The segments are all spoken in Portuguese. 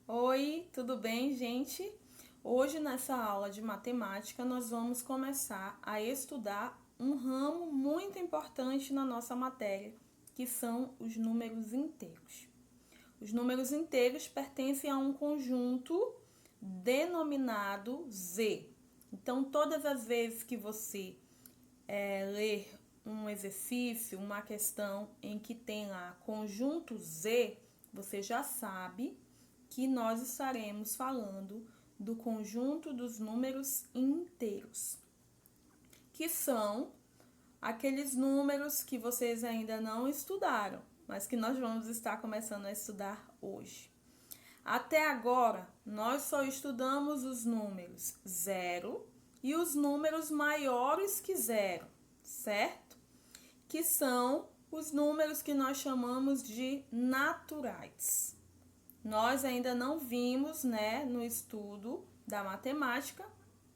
Oi, tudo bem, gente? Hoje, nessa aula de matemática, nós vamos começar a estudar um ramo muito importante na nossa matéria, que são os números inteiros. Os números inteiros pertencem a um conjunto denominado Z. Então, todas as vezes que você ler um exercício, uma questão em que tem lá conjunto Z, você já sabe que nós estaremos falando do conjunto dos números inteiros, que são aqueles números que vocês ainda não estudaram, mas que nós vamos estar começando a estudar hoje. Até agora, nós só estudamos os números zero e os números maiores que zero, certo? Que são os números que nós chamamos de naturais. Nós ainda não vimos, no estudo da matemática,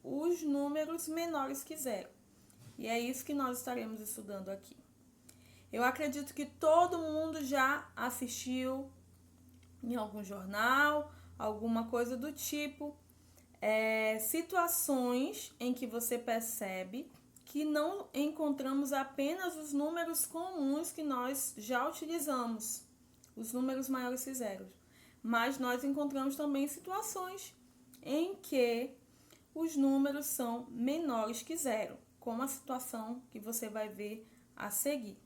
os números menores que zero. E é isso que nós estaremos estudando aqui. Eu acredito que todo mundo já assistiu em algum jornal, alguma coisa do tipo, situações em que você percebe que não encontramos apenas os números comuns que nós já utilizamos, os números maiores que zero, mas nós encontramos também situações em que os números são menores que zero, como a situação que você vai ver a seguir.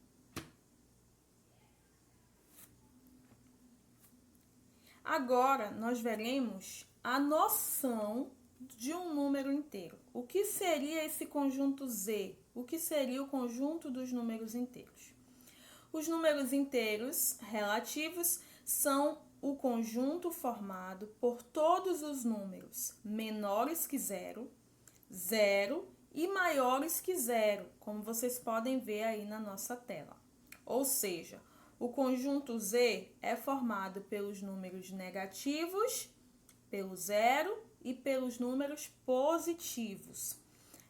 Agora, nós veremos a noção de um número inteiro. O que seria esse conjunto Z? O que seria o conjunto dos números inteiros? Os números inteiros relativos são o conjunto formado por todos os números menores que zero, zero e maiores que zero, como vocês podem ver aí na nossa tela. Ou seja, o conjunto Z é formado pelos números negativos, pelo zero e pelos números positivos.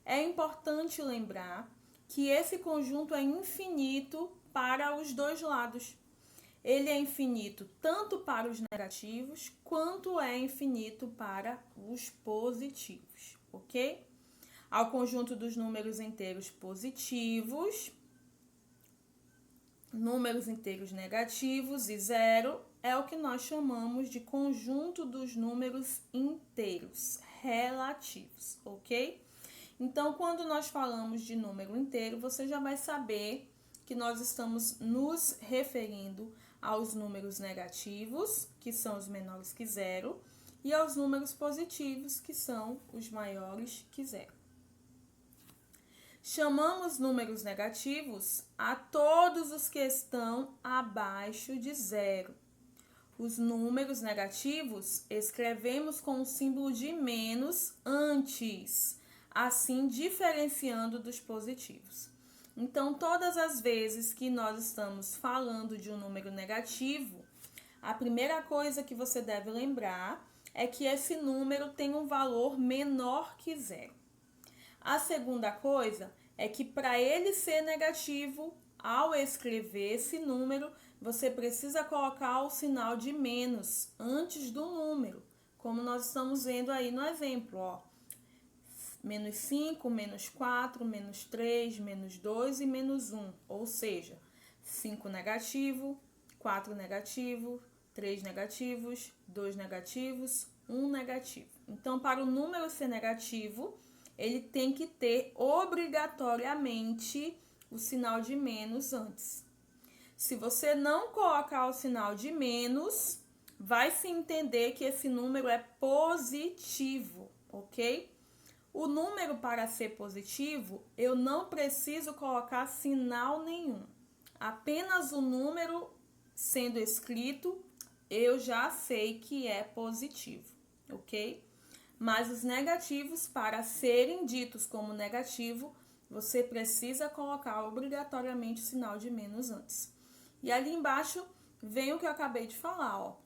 É importante lembrar que esse conjunto é infinito para os dois lados. Ele é infinito tanto para os negativos quanto é infinito para os positivos, ok? Ao conjunto dos números inteiros positivos, números inteiros negativos e zero é o que nós chamamos de conjunto dos números inteiros relativos, ok? Então, quando nós falamos de número inteiro, você já vai saber que nós estamos nos referindo aos números negativos, que são os menores que zero, e aos números positivos, que são os maiores que zero. Chamamos números negativos a todos os que estão abaixo de zero. Os números negativos escrevemos com o símbolo de menos antes, assim diferenciando dos positivos. Então, todas as vezes que nós estamos falando de um número negativo, a primeira coisa que você deve lembrar é que esse número tem um valor menor que zero. A segunda coisa é que para ele ser negativo, ao escrever esse número, você precisa colocar o sinal de menos antes do número, como nós estamos vendo aí no exemplo, ó. Menos 5, menos 4, menos 3, menos 2 e menos 1. Ou seja, 5 negativo, 4 negativo, 3 negativos, 2 negativos, 1 negativo. Então, para o número ser negativo, ele tem que ter obrigatoriamente o sinal de menos antes. Se você não colocar o sinal de menos, vai se entender que esse número é positivo, ok? O número, para ser positivo, eu não preciso colocar sinal nenhum. Apenas o número sendo escrito, eu já sei que é positivo, ok? Mas os negativos, para serem ditos como negativo, você precisa colocar obrigatoriamente o sinal de menos antes. E ali embaixo vem o que eu acabei de falar, ó.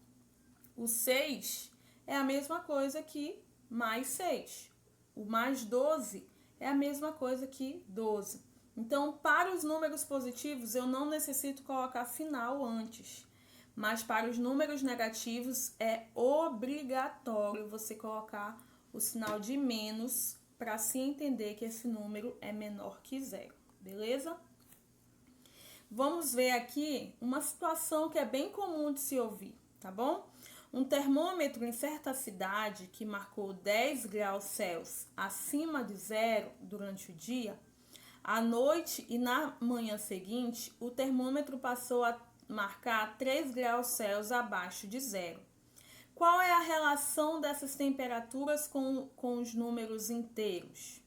O 6 é a mesma coisa que mais 6. O mais 12 é a mesma coisa que 12. Então, para os números positivos, eu não necessito colocar sinal antes. mas para os números negativos é obrigatório você colocar o sinal de menos para se entender que esse número é menor que zero, beleza? Vamos ver aqui uma situação que é bem comum de se ouvir, tá bom? Um termômetro em certa cidade que marcou 10 graus Celsius acima de zero durante o dia, à noite e na manhã seguinte, o termômetro passou a marcar 3 graus Celsius abaixo de zero. Qual é a relação dessas temperaturas com os números inteiros?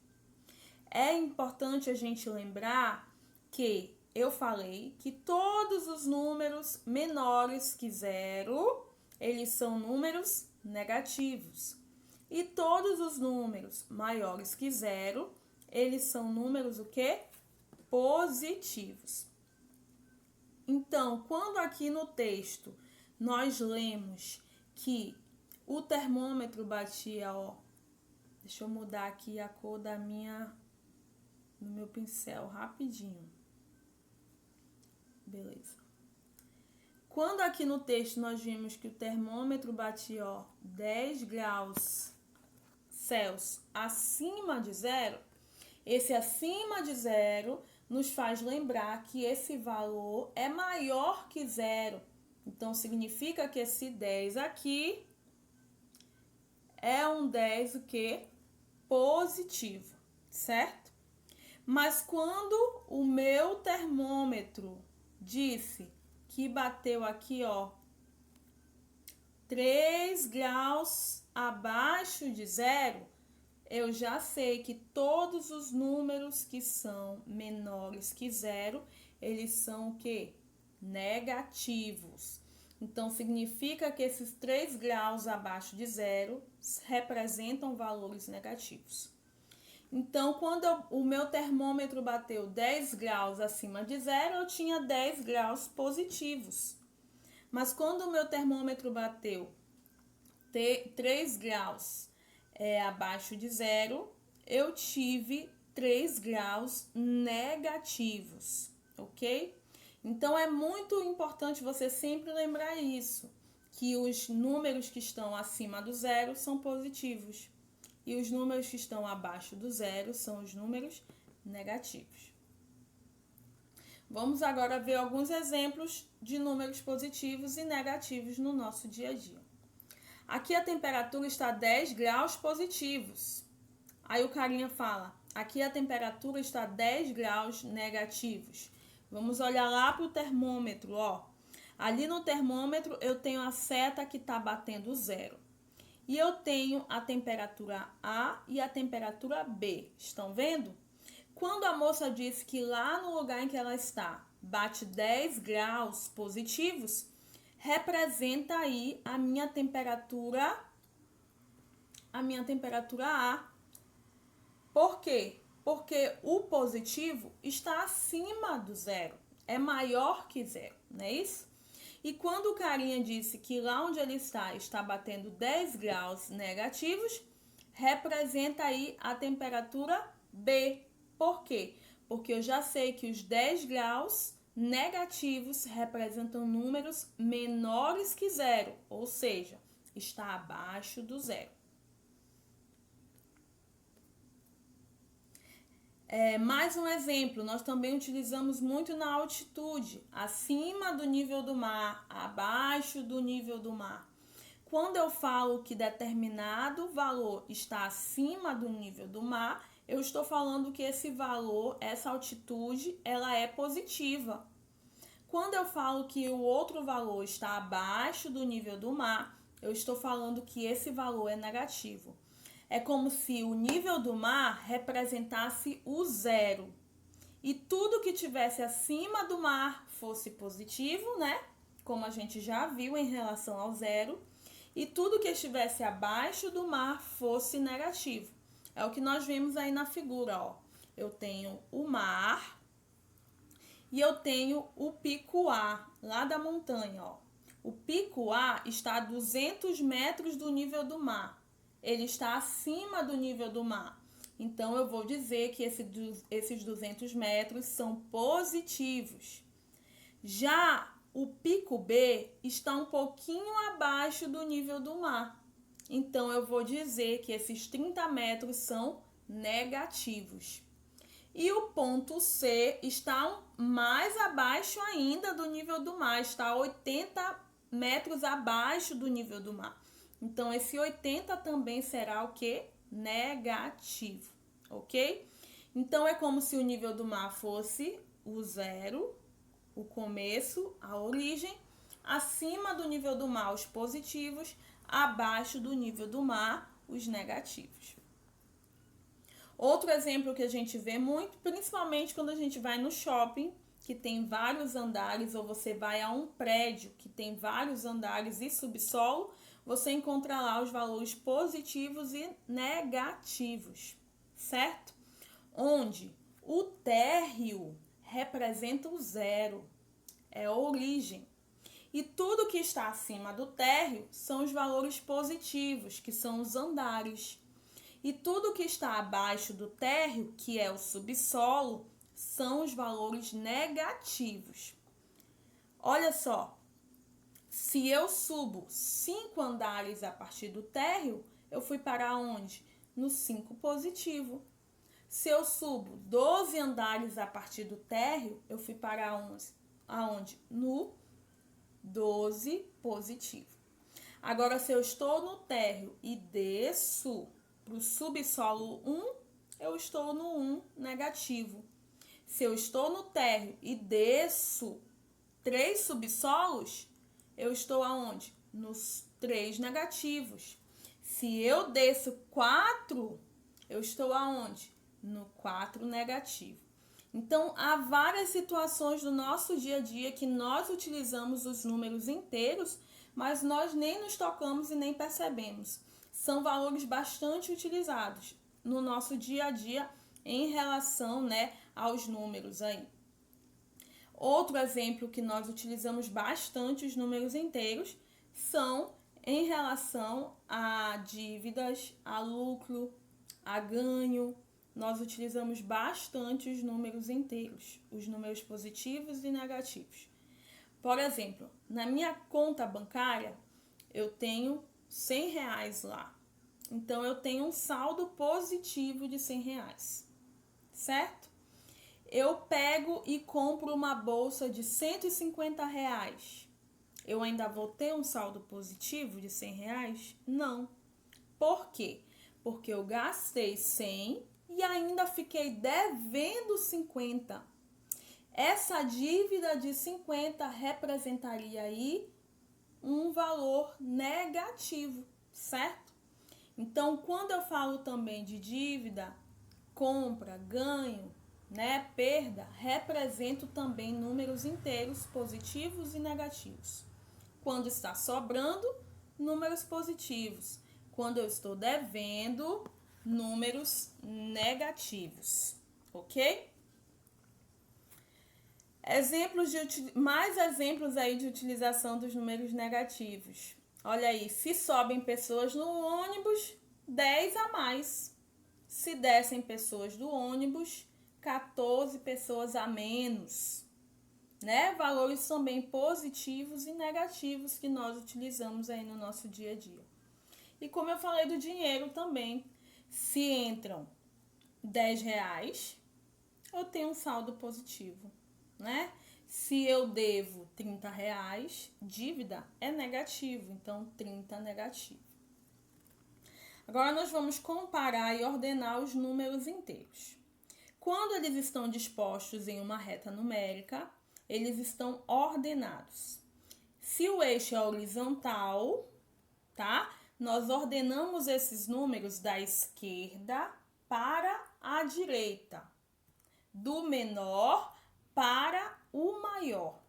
É importante a gente lembrar que eu falei que todos os números menores que zero, eles são números negativos. E todos os números maiores que zero, eles são números o quê? Positivos. Então, quando aqui no texto nós lemos que o termômetro batia, ó, deixa eu mudar aqui a cor do meu pincel rapidinho. Beleza. Quando aqui no texto nós vimos que o termômetro batia, ó, 10 graus Celsius acima de zero, esse acima de zero nos faz lembrar que esse valor é maior que zero. Então, significa que esse 10 aqui é um 10 o quê? Positivo, certo? Mas quando o meu termômetro disse que bateu aqui, ó, 3 graus abaixo de zero, eu já sei que todos os números que são menores que zero, eles são o quê? Negativos. Então, significa que esses 3 graus abaixo de zero representam valores negativos. Então, quando o meu termômetro bateu 10 graus acima de zero, eu tinha 10 graus positivos. Mas quando o meu termômetro bateu 3 graus abaixo de zero, eu tive 3 graus negativos, ok? Então, é muito importante você sempre lembrar isso, que os números que estão acima do zero são positivos e os números que estão abaixo do zero são os números negativos. Vamos agora ver alguns exemplos de números positivos e negativos no nosso dia a dia. Aqui a temperatura está 10 graus positivos. Aí o carinha fala, aqui a temperatura está 10 graus negativos. Vamos olhar lá para o termômetro, ó. Ali no termômetro eu tenho a seta que está batendo zero. E eu tenho a temperatura A e a temperatura B. Estão vendo? Quando a moça disse que lá no lugar em que ela está bate 10 graus positivos, representa aí a minha temperatura A. Por quê? Porque o positivo está acima do zero, é maior que zero, não é isso? E quando o carinha disse que lá onde ele está batendo 10 graus negativos, representa aí a temperatura B. Por quê? Porque eu já sei que os 10 graus negativos representam números menores que zero, ou seja, está abaixo do zero. Mais um exemplo, nós também utilizamos muito na altitude, acima do nível do mar, abaixo do nível do mar. Quando eu falo que determinado valor está acima do nível do mar, eu estou falando que esse valor, essa altitude, ela é positiva. Quando eu falo que o outro valor está abaixo do nível do mar, eu estou falando que esse valor é negativo. É como se o nível do mar representasse o zero. E tudo que tivesse acima do mar fosse positivo, né? Como a gente já viu em relação ao zero. E tudo que estivesse abaixo do mar fosse negativo. É o que nós vimos aí na figura, ó. Eu tenho o mar e eu tenho o pico A, lá da montanha, ó. O pico A está a 200 metros do nível do mar. Ele está acima do nível do mar. Então, eu vou dizer que esses 200 metros são positivos. Já o pico B está um pouquinho abaixo do nível do mar. Então, eu vou dizer que esses 30 metros são negativos. E o ponto C está mais abaixo ainda do nível do mar, está 80 metros abaixo do nível do mar. Então, esse 80 também será o quê? Negativo, ok? Então, é como se o nível do mar fosse o zero, o começo, a origem, acima do nível do mar os positivos, abaixo do nível do mar os negativos. Outro exemplo que a gente vê muito, principalmente quando a gente vai no shopping, que tem vários andares, ou você vai a um prédio que tem vários andares e subsolo, você encontra lá os valores positivos e negativos, certo? Onde o térreo representa o zero, é a origem. E tudo que está acima do térreo são os valores positivos, que são os andares. E tudo que está abaixo do térreo, que é o subsolo, são os valores negativos. Olha só, se eu subo 5 andares a partir do térreo, eu fui para onde? No 5 positivo. Se eu subo 12 andares a partir do térreo, eu fui para aonde? No 12 positivo. Agora, se eu estou no térreo e desço para o subsolo 1, eu estou no 1 negativo. Se eu estou no térreo e desço 3 subsolos, eu estou aonde? Nos 3 negativos. Se eu desço 4, eu estou aonde? No 4 negativo. Então, há várias situações do nosso dia a dia que nós utilizamos os números inteiros, mas nós nem nos tocamos e nem percebemos. São valores bastante utilizados no nosso dia a dia em relação, aos números aí. Outro exemplo que nós utilizamos bastante os números inteiros são em relação a dívidas, a lucro, a ganho. Nós utilizamos bastante os números inteiros, os números positivos e negativos. Por exemplo, na minha conta bancária, eu tenho R$100 lá. Então, eu tenho um saldo positivo de R$100, certo? Eu pego e compro uma bolsa de R$150. Eu ainda vou ter um saldo positivo de R$100? Não. Por quê? Porque eu gastei 100 e ainda fiquei devendo 50. Essa dívida de 50 representaria aí um valor negativo, certo? Então, quando eu falo também de dívida, compra, ganho, perda, represento também números inteiros positivos e negativos. Quando está sobrando, números positivos. Quando eu estou devendo, números negativos, ok? Mais exemplos aí de utilização dos números negativos. Olha aí, se sobem pessoas no ônibus, 10 a mais. Se descem pessoas do ônibus, 14 pessoas a menos. Valores também positivos e negativos que nós utilizamos aí no nosso dia a dia. E como eu falei do dinheiro também, se entram R$10, eu tenho um saldo positivo, Se eu devo R$30, dívida é negativo, então 30 negativo. Agora nós vamos comparar e ordenar os números inteiros. Quando eles estão dispostos em uma reta numérica, eles estão ordenados. Se o eixo é horizontal, nós ordenamos esses números da esquerda para a direita, do menor para o maior.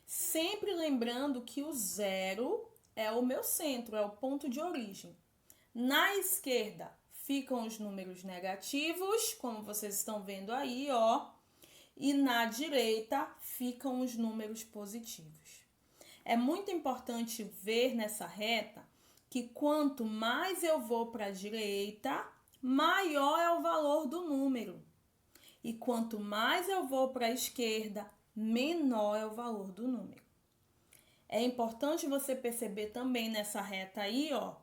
Sempre lembrando que o zero é o meu centro, é o ponto de origem. Na esquerda ficam os números negativos, como vocês estão vendo aí, e na direita ficam os números positivos. É muito importante ver nessa reta que quanto mais eu vou para a direita, maior é o valor do número. E quanto mais eu vou para a esquerda, menor é o valor do número. É importante você perceber também nessa reta aí, ó,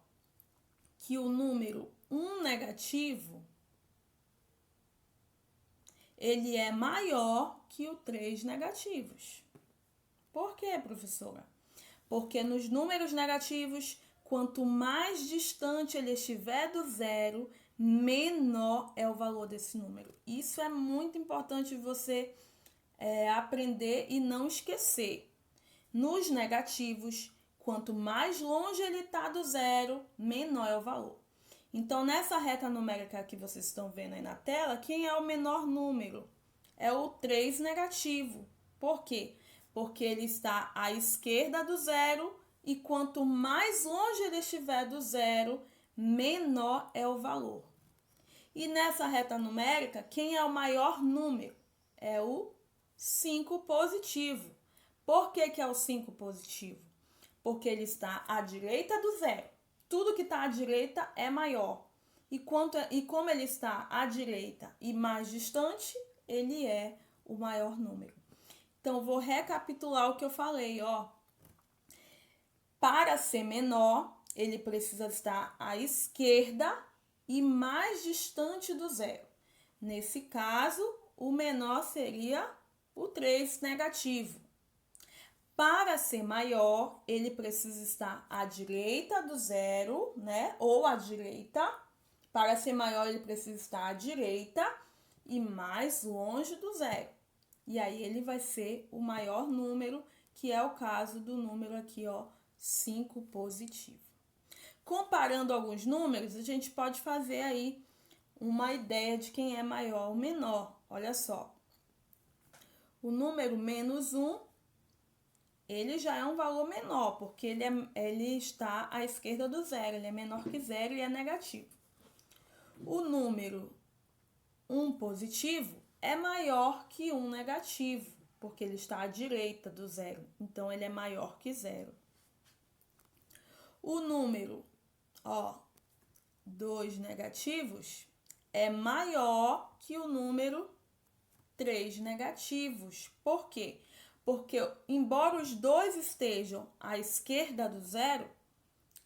que o número 1 negativo, ele é maior que o 3 negativos. Por quê, professora? Porque nos números negativos, quanto mais distante ele estiver do zero, menor é o valor desse número. Isso é muito importante você aprender e não esquecer. Nos negativos, quanto mais longe ele está do zero, menor é o valor. Então, nessa reta numérica que vocês estão vendo aí na tela, quem é o menor número? É o 3 negativo. Por quê? Porque ele está à esquerda do zero e quanto mais longe ele estiver do zero, menor é o valor. E nessa reta numérica, quem é o maior número? É o 5 positivo. Por que é o 5 positivo? Porque ele está à direita do zero. Tudo que está à direita é maior. E como ele está à direita e mais distante, ele é o maior número. Então, vou recapitular o que eu falei, ó. Para ser menor, ele precisa estar à esquerda e mais distante do zero. Nesse caso, o menor seria o 3 negativo. Para ser maior, ele precisa estar à direita do zero, né? Ou à direita. Para ser maior, ele precisa estar à direita e mais longe do zero. E aí ele vai ser o maior número, que é o caso do número aqui, ó, 5 positivo. Comparando alguns números, a gente pode fazer aí uma ideia de quem é maior ou menor. Olha só. O número menos 1, ele já é um valor menor, porque ele está à esquerda do zero, ele é menor que zero e é negativo. O número 1 positivo é maior que 1 negativo, porque ele está à direita do zero, então ele é maior que zero. O número 2 negativos é maior que o número 3 negativos. Por quê? Porque, embora os dois estejam à esquerda do zero,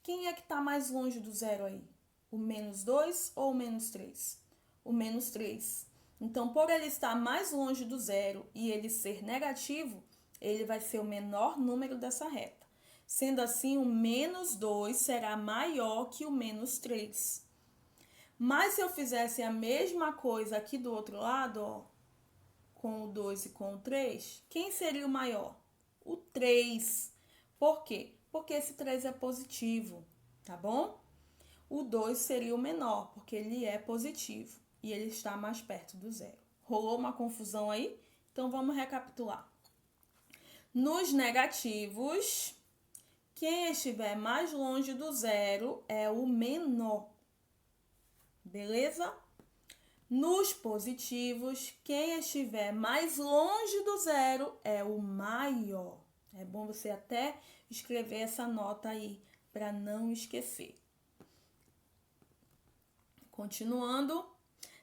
quem é que está mais longe do zero aí? O menos 2 ou o menos 3? O menos 3. Então, por ele estar mais longe do zero e ele ser negativo, ele vai ser o menor número dessa reta. Sendo assim, o menos 2 será maior que o menos 3. Mas se eu fizesse a mesma coisa aqui do outro lado, ó, com o 2 e com o 3, quem seria o maior? O 3. Por quê? Porque esse 3 é positivo, tá bom? O 2 seria o menor, porque ele é positivo e ele está mais perto do zero. Rolou uma confusão aí? Então, vamos recapitular. Nos negativos, quem estiver mais longe do zero é o menor, beleza? Nos positivos, quem estiver mais longe do zero é o maior. É bom você até escrever essa nota aí para não esquecer. Continuando,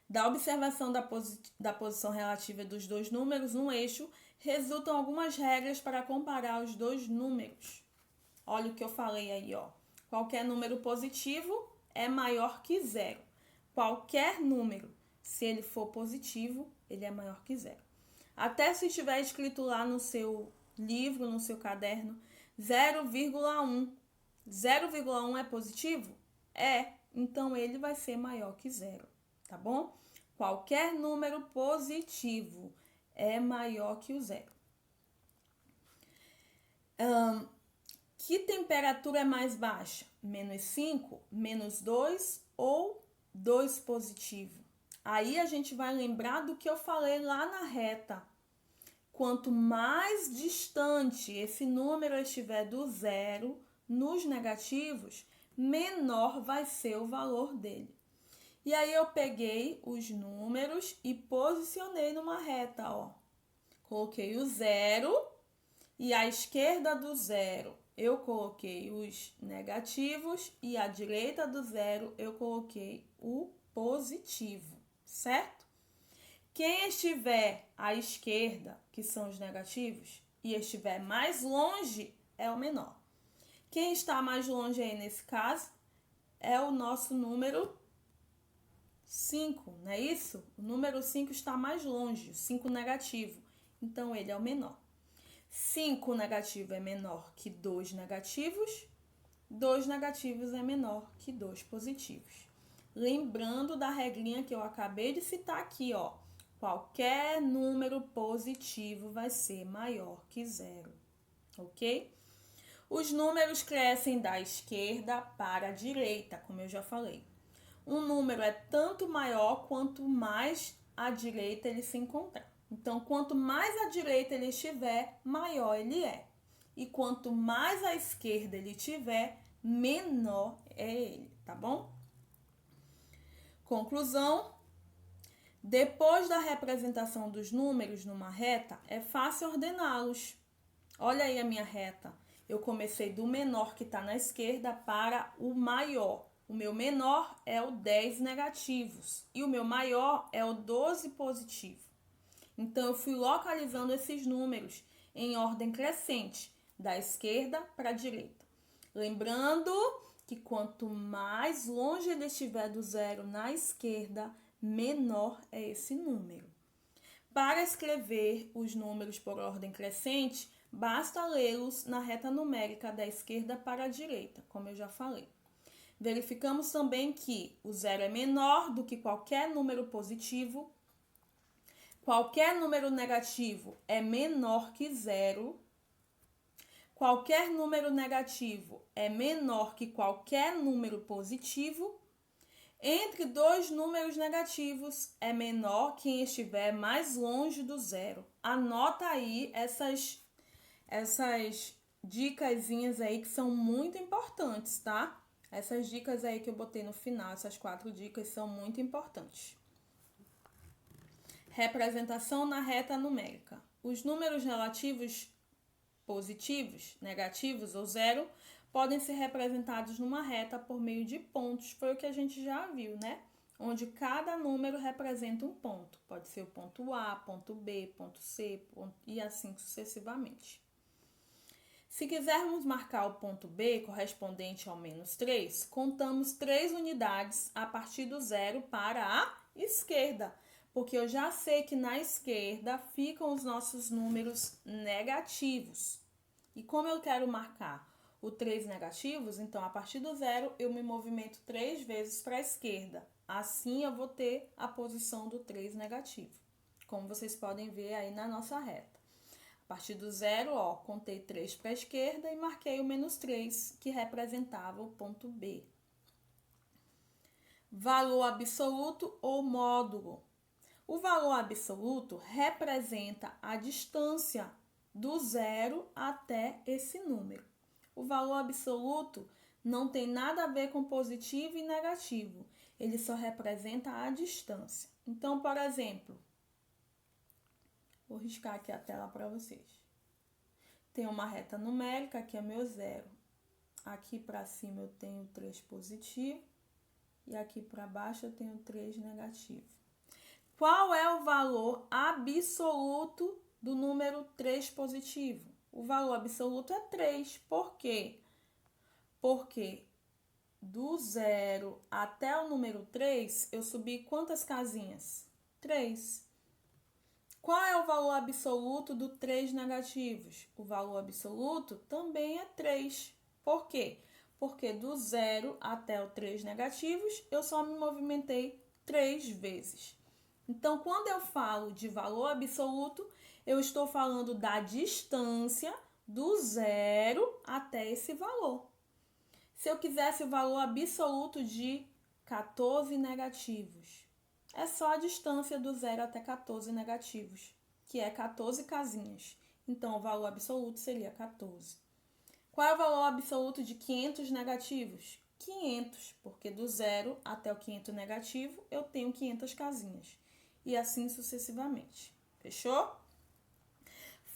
da observação da posição relativa dos dois números no eixo, resultam algumas regras para comparar os dois números. Olha o que eu falei aí, ó. Qualquer número positivo é maior que zero. Qualquer número, se ele for positivo, ele é maior que zero. Até se estiver escrito lá no seu livro, no seu caderno, 0,1. 0,1 é positivo? É, então ele vai ser maior que zero, tá bom? Qualquer número positivo é maior que o zero. Que temperatura é mais baixa? Menos 5, menos 2 ou 2 positivo? Aí a gente vai lembrar do que eu falei lá na reta. Quanto mais distante esse número estiver do zero, nos negativos, menor vai ser o valor dele. E aí eu peguei os números e posicionei numa reta, ó. Coloquei o zero e à esquerda do zero eu coloquei os negativos e à direita do zero eu coloquei o positivo, certo? Quem estiver à esquerda, que são os negativos, e estiver mais longe é o menor. Quem está mais longe aí nesse caso é o nosso número 5, não é isso? O número 5 está mais longe, o 5 negativo, então ele é o menor. 5 negativo é menor que 2 negativos, 2 negativos é menor que 2 positivos. Lembrando da regrinha que eu acabei de citar aqui, ó. Qualquer número positivo vai ser maior que 0, ok? Os números crescem da esquerda para a direita, como eu já falei. Um número é tanto maior quanto mais à direita ele se encontrar. Então, quanto mais à direita ele estiver, maior ele é. E quanto mais à esquerda ele estiver, menor é ele, tá bom? Conclusão: depois da representação dos números numa reta, é fácil ordená-los. Olha aí a minha reta. Eu comecei do menor que está na esquerda para o maior. O meu menor é o 10 negativos e o meu maior é o 12 positivo. Então, eu fui localizando esses números em ordem crescente, da esquerda para a direita. Lembrando que quanto mais longe ele estiver do zero na esquerda, menor é esse número. Para escrever os números por ordem crescente, basta lê-los na reta numérica da esquerda para a direita, como eu já falei. Verificamos também que o zero é menor do que qualquer número positivo, qualquer número negativo é menor que zero, qualquer número negativo é menor que qualquer número positivo. Entre dois números negativos é menor quem estiver mais longe do zero. Anota aí essas dicasinhas aí que são muito importantes, tá? Essas dicas aí que eu botei no final, essas 4 dicas são muito importantes. Representação na reta numérica. Os números relativos positivos, negativos ou zero podem ser representados numa reta por meio de pontos. Foi o que a gente já viu, né? Onde cada número representa um ponto. Pode ser o ponto A, ponto B, ponto C, e assim sucessivamente. Se quisermos marcar o ponto B correspondente ao menos 3, contamos 3 unidades a partir do zero para a esquerda, porque eu já sei que na esquerda ficam os nossos números negativos. E como eu quero marcar o 3 negativos, então a partir do zero eu me movimento 3 vezes para a esquerda. Assim eu vou ter a posição do 3 negativo, como vocês podem ver aí na nossa reta. A partir do zero, ó, contei 3 para a esquerda e marquei o menos 3, que representava o ponto B. Valor absoluto ou módulo. O valor absoluto representa a distância do zero até esse número. O valor absoluto não tem nada a ver com positivo e negativo. Ele só representa a distância. Então, por exemplo, vou riscar aqui a tela para vocês. Tem uma reta numérica, aqui é meu zero. Aqui para cima eu tenho 3 positivo e aqui para baixo eu tenho 3 negativo. Qual é o valor absoluto do número 3 positivo? O valor absoluto é 3. Por quê? Porque do zero até o número 3, eu subi quantas casinhas? 3. Qual é o valor absoluto do 3 negativos? O valor absoluto também é 3. Por quê? Porque do 0 até o 3 negativos, eu só me movimentei 3 vezes. Então, quando eu falo de valor absoluto, eu estou falando da distância do 0 até esse valor. Se eu quisesse o valor absoluto de 14 negativos, é só a distância do 0 até 14 negativos, que é 14 casinhas. Então, o valor absoluto seria 14. Qual é o valor absoluto de 500 negativos? 500, porque do 0 até o 500 negativo, eu tenho 500 casinhas. E assim sucessivamente. Fechou?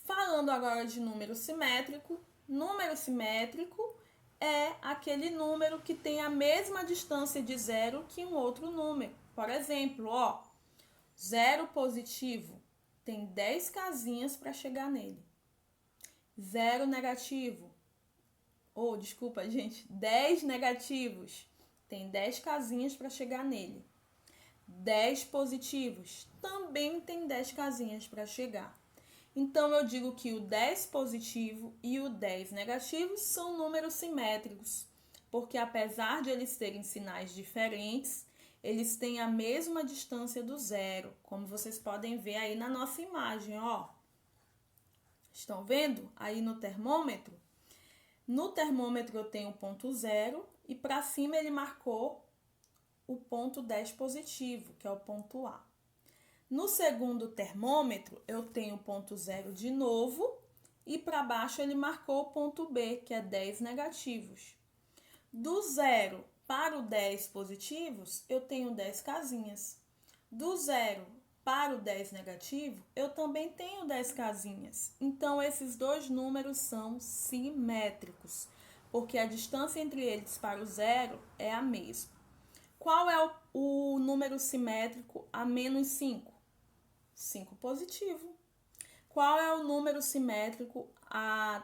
Falando agora de número simétrico. Número simétrico é aquele número que tem a mesma distância de zero que um outro número. Por exemplo, ó, 0 positivo tem 10 casinhas para chegar nele. 0 negativo desculpa, gente, 10 negativos. Tem 10 casinhas para chegar nele. 10 positivos. Também tem 10 casinhas para chegar. Então, eu digo que o 10 positivo e o 10 negativo são números simétricos, porque apesar de eles terem sinais diferentes, eles têm a mesma distância do zero, como vocês podem ver aí na nossa imagem, ó. Estão vendo aí no termômetro? No termômetro eu tenho o ponto zero e para cima ele marcou o ponto 10 positivo, que é o ponto A. No segundo termômetro, eu tenho o ponto zero de novo e para baixo ele marcou o ponto B, que é 10 negativos. Do zero para o 10 positivos, eu tenho 10 casinhas. Do zero para o 10 negativo, eu também tenho 10 casinhas. Então, esses dois números são simétricos, porque a distância entre eles para o zero é a mesma. Qual é o número simétrico a menos 5? 5 positivo. Qual é o número simétrico a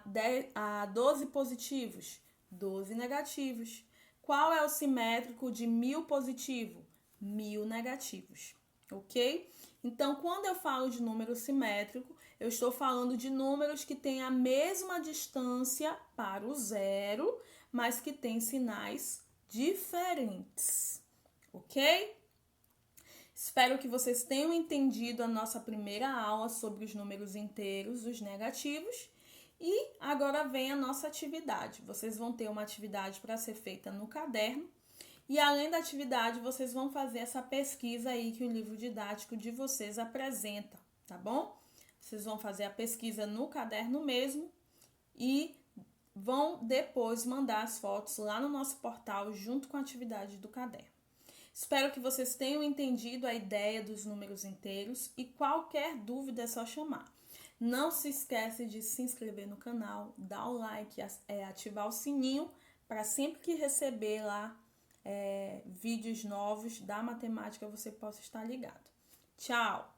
12 positivos? 12 negativos. Qual é o simétrico de 1000 positivo? 1000 negativos, ok? Então, quando eu falo de número simétrico, eu estou falando de números que têm a mesma distância para o zero, mas que têm sinais diferentes, ok? Espero que vocês tenham entendido a nossa primeira aula sobre os números inteiros, os negativos. E agora vem a nossa atividade. Vocês vão ter uma atividade para ser feita no caderno. E além da atividade, vocês vão fazer essa pesquisa aí que o livro didático de vocês apresenta, tá bom? Vocês vão fazer a pesquisa no caderno mesmo e vão depois mandar as fotos lá no nosso portal junto com a atividade do caderno. Espero que vocês tenham entendido a ideia dos números inteiros e qualquer dúvida é só chamar. Não se esquece de se inscrever no canal, dar o like, ativar o sininho para sempre que receber lá vídeos novos da matemática você possa estar ligado. Tchau!